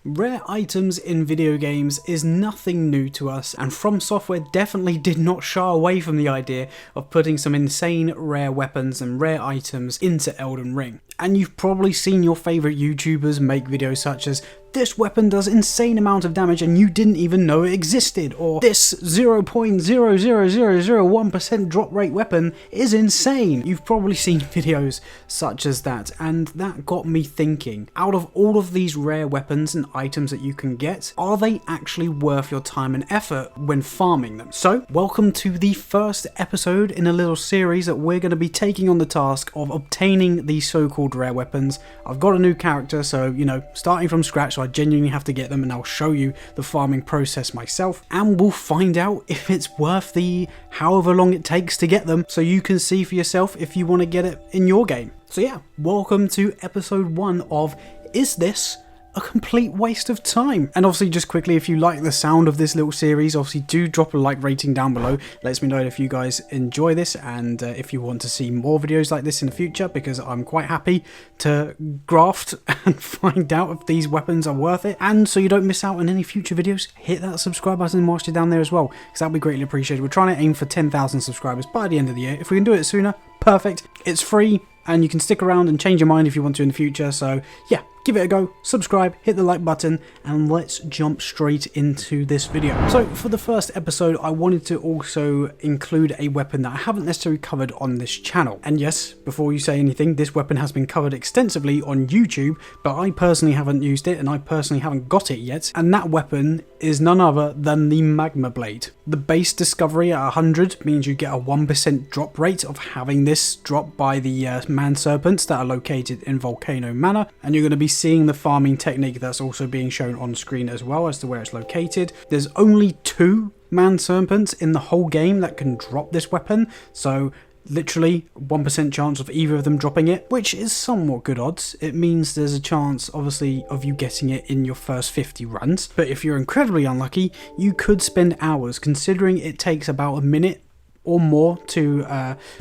Rare items in video games is nothing new to us, and From Software definitely did not shy away from the idea of putting some insane rare weapons and rare items into Elden Ring. And you've probably seen your favourite YouTubers make videos such as, this weapon does insane amount of damage and you didn't even know it existed, or this 0.00001% drop rate weapon is insane. You've probably seen videos such as that, and that got me thinking, out of all of these rare weapons and items that you can get, are they actually worth your time and effort when farming them? So, welcome to the first episode in a little series that we're going to be taking on the task of obtaining these so-called rare weapons. I've got a new character, so, you know, starting from scratch, so I genuinely have to get them, and I'll show you the farming process myself, and we'll find out if it's worth the however long it takes to get them, so you can see for yourself if you want to get it in your game. So yeah, welcome to episode 1 of Is This a Complete Waste of Time? And obviously, just quickly, if you like the sound of this little series, obviously do drop a like rating down below. Lets me know if you guys enjoy this, and if you want to see more videos like this in the future, because I'm quite happy to graft and find out if these weapons are worth it. And so you don't miss out on any future videos, hit that subscribe button whilst you're down there as well, because that'll be greatly appreciated. We're trying to aim for 10,000 subscribers by the end of the year. If we can do it sooner, perfect. It's free, and you can stick around and change your mind if you want to in the future. So yeah, give it a go, subscribe, hit the like button, and let's jump straight into this video. So for the first episode, I wanted to also include a weapon that I haven't necessarily covered on this channel. And yes, before you say anything, this weapon has been covered extensively on YouTube, but I personally haven't used it, and I personally haven't got it yet. And that weapon is none other than the Magma Blade. The base discovery at 100 means you get a 1% drop rate of having this drop by the man serpents that are located in Volcano Manor, and you're going to be seeing the farming technique that's also being shown on screen as well as to where it's located. There's only 2 man serpents in the whole game that can drop this weapon, so literally 1% chance of either of them dropping it, which is somewhat good odds. It means there's a chance, obviously, of you getting it in your first 50 runs, but if you're incredibly unlucky, you could spend hours, considering it takes about a minute or more to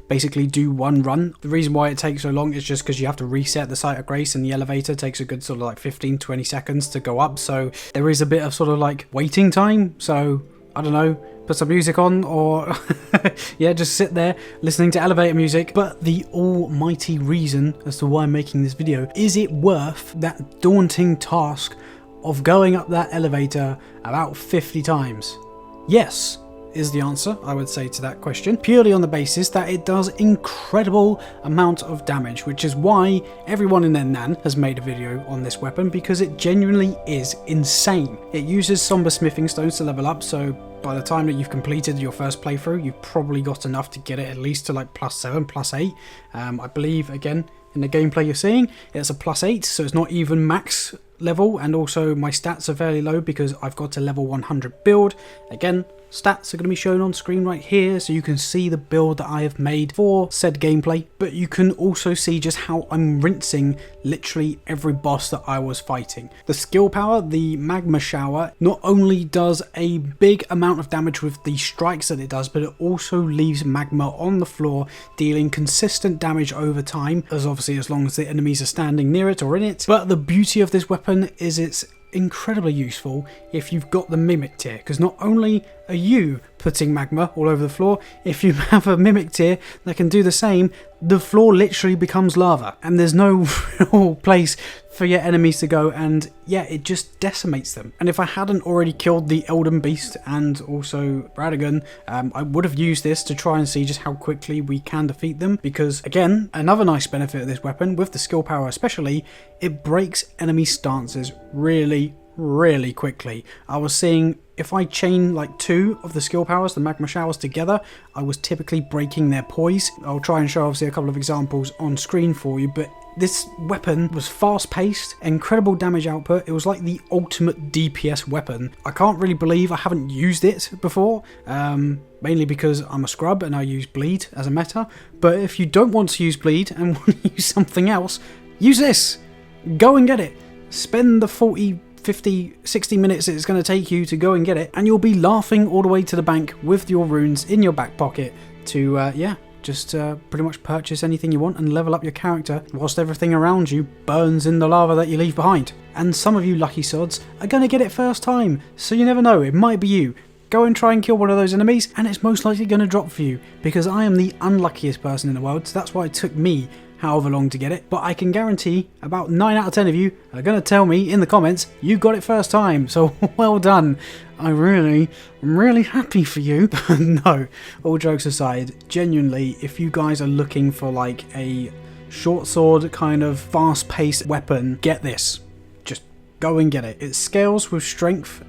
basically do one run. The reason why it takes so long is just because you have to reset the site of grace, and the elevator takes a good sort of like 15-20 seconds to go up, so there is a bit of sort of like waiting time. So I don't know, put some music on, or yeah, just sit there listening to elevator music. But the almighty reason as to why I'm making this video, is it worth that daunting task of going up that elevator about 50 times? Yes is the answer, I would say, to that question, purely on the basis that it does incredible amount of damage, which is why everyone and their nan has made a video on this weapon, because it genuinely is insane. It uses somber smithing stones to level up, so by the time that you've completed your first playthrough, you've probably got enough to get it at least to like +7, +8. I believe, again, in the gameplay you're seeing, it's a +8, so it's not even max level, and also my stats are fairly low because I've got a level 100 build. Again, stats are going to be shown on screen right here, so you can see the build that I have made for said gameplay, but you can also see just how I'm rinsing literally every boss that I was fighting. The skill power, the Magma Shower, not only does a big amount of damage with the strikes that it does, but it also leaves magma on the floor, dealing consistent damage over time, as obviously as long as the enemies are standing near it or in it. But the beauty of this weapon is it's incredibly useful if you've got the Mimic tier, because not only are you putting magma all over the floor, if you have a Mimic tier that can do the same, the floor literally becomes lava, and there's no real place for your enemies to go, and yeah, it just decimates them. And if I hadn't already killed the Elden Beast and also Radagon, I would have used this to try and see just how quickly we can defeat them, because again, another nice benefit of this weapon, with the skill power especially, it breaks enemy stances really quickly. I was seeing, if I chain like 2 of the skill powers, the Magma Showers, together, I was typically breaking their poise. I'll try and show obviously a couple of examples on screen for you, but this weapon was fast-paced, incredible damage output. It was like the ultimate DPS weapon. I can't really believe I haven't used it before, mainly because I'm a scrub and I use bleed as a meta. But if you don't want to use bleed and want to use something else, use this. Go and get it. Spend the 40, 50, 60 minutes it's going to take you to go and get it, and you'll be laughing all the way to the bank with your runes in your back pocket to, yeah, just pretty much purchase anything you want and level up your character whilst everything around you burns in the lava that you leave behind. And some of you lucky sods are going to get it first time, so you never know, it might be you. Go and try and kill one of those enemies and it's most likely going to drop for you, because I am the unluckiest person in the world, so that's why it took me however long to get it. But I can guarantee about 9 out of 10 of you are going to tell me in the comments you got it first time, so well done. I'm really happy for you. But no, all jokes aside, genuinely, if you guys are looking for like a short sword kind of fast-paced weapon, get this. Just go and get it. It scales with strength.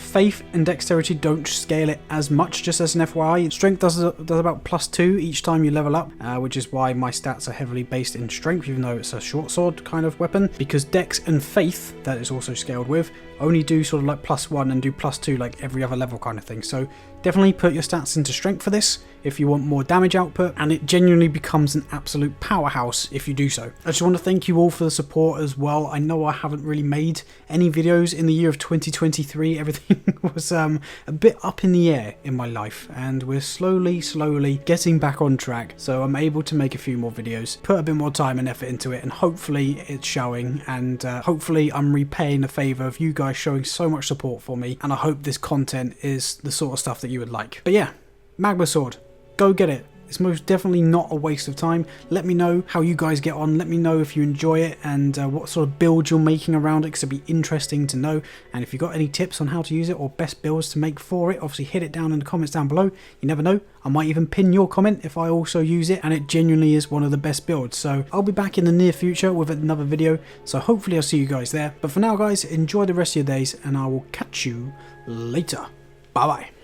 Faith and dexterity don't scale it as much, just as an FYI. Strength does about +2 each time you level up, which is why my stats are heavily based in strength, even though it's a short sword kind of weapon, because dex and faith, that is also scaled with, only do sort of like +1 and do +2 like every other level kind of thing. So definitely put your stats into strength for this if you want more damage output, and it genuinely becomes an absolute powerhouse if you do so. I just want to thank you all for the support as well. I know I haven't really made any videos in the year of 2023. Everything was a bit up in the air in my life, and we're slowly getting back on track, so I'm able to make a few more videos, put a bit more time and effort into it, and hopefully it's showing, and hopefully I'm repaying the favour of you guys showing so much support for me, and I hope this content is the sort of stuff that you would like. But yeah, Magma Sword, go get it. It's most definitely not a waste of time. Let me know how you guys get on. Let me know if you enjoy it and what sort of build you're making around it, because it'd be interesting to know. And if you've got any tips on how to use it or best builds to make for it, obviously hit it down in the comments down below. You never know, I might even pin your comment if I also use it, and it genuinely is one of the best builds. So I'll be back in the near future with another video, so hopefully I'll see you guys there. But for now guys, enjoy the rest of your days, and I will catch you later. Bye bye.